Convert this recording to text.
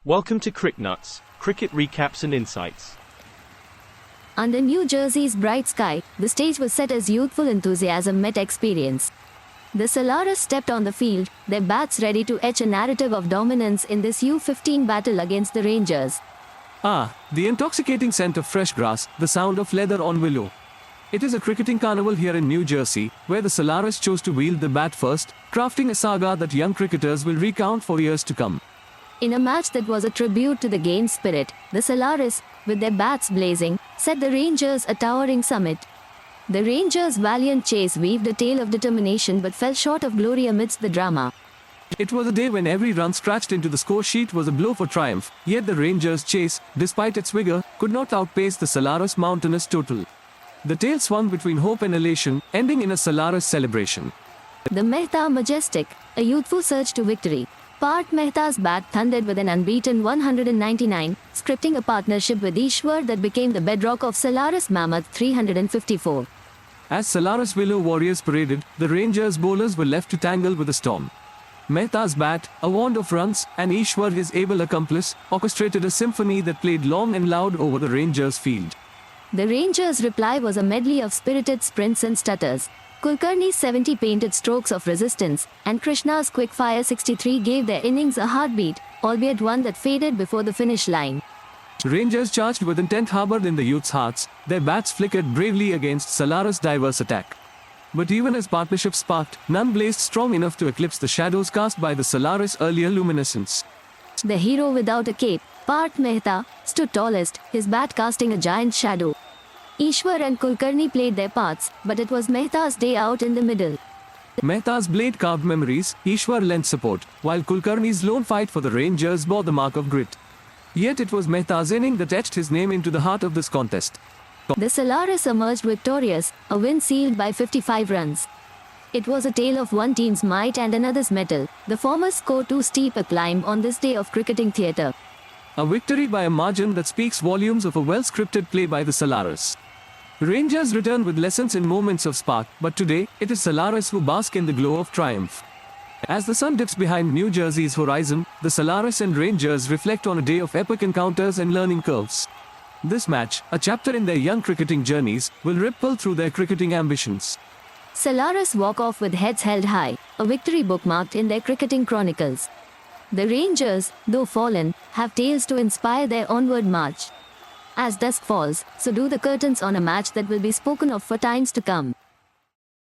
Welcome to CricNuts, cricket recaps and insights. Under New Jersey's bright sky, the stage was set as youthful enthusiasm met experience. The Solaris stepped on the field, their bats ready to etch a narrative of dominance in this U15 battle against the Rangers. The intoxicating scent of fresh grass, the sound of leather on willow. It is a cricketing carnival here in New Jersey, where the Solaris chose to wield the bat first, crafting a saga that young cricketers will recount for years to come. In a match that was a tribute to the game's spirit, the Solaris, with their bats blazing, set the Rangers a towering summit. The Rangers' valiant chase weaved a tale of determination but fell short of glory amidst the drama. It was a day when every run scratched into the score sheet was a blow for triumph, yet the Rangers' chase, despite its vigor, could not outpace the Solaris' mountainous total. The tale swung between hope and elation, ending in a Solaris celebration. The Mehta Majestic, a youthful surge to victory. Parth Mehta's bat thundered with an unbeaten 199, scripting a partnership with Ishwar that became the bedrock of Solaris Mammoth 354. As Solaris Willow warriors paraded, the Rangers' bowlers were left to tangle with the storm. Mehta's bat, a wand of runs, and Ishwar, his able accomplice, orchestrated a symphony that played long and loud over the Rangers' field. The Rangers' reply was a medley of spirited sprints and stutters. Kulkarni's 70 painted strokes of resistance, and Krishna's quick-fire 63 gave their innings a heartbeat, albeit one that faded before the finish line. Rangers charged with intent harbored in the youth's hearts, their bats flickered bravely against Solaris' diverse attack. But even as partnerships sparked, none blazed strong enough to eclipse the shadows cast by the Solaris' earlier luminescence. The hero without a cape, Parth Mehta, stood tallest, his bat casting a giant shadow. Ishwar and Kulkarni played their parts, but it was Mehta's day out in the middle. Mehta's blade carved memories, Ishwar lent support, while Kulkarni's lone fight for the Rangers bore the mark of grit. Yet it was Mehta's inning that etched his name into the heart of this contest. The Solaris emerged victorious, a win sealed by 55 runs. It was a tale of one team's might and another's mettle. The former scored too steep a climb on this day of cricketing theatre. A victory by a margin that speaks volumes of a well-scripted play by the Solaris. Rangers return with lessons in moments of spark, but today, it is Solaris who bask in the glow of triumph. As the sun dips behind New Jersey's horizon, the Solaris and Rangers reflect on a day of epic encounters and learning curves. This match, a chapter in their young cricketing journeys, will ripple through their cricketing ambitions. Solaris walk off with heads held high, a victory bookmarked in their cricketing chronicles. The Rangers, though fallen, have tales to inspire their onward march. As dusk falls, so do the curtains on a match that will be spoken of for times to come.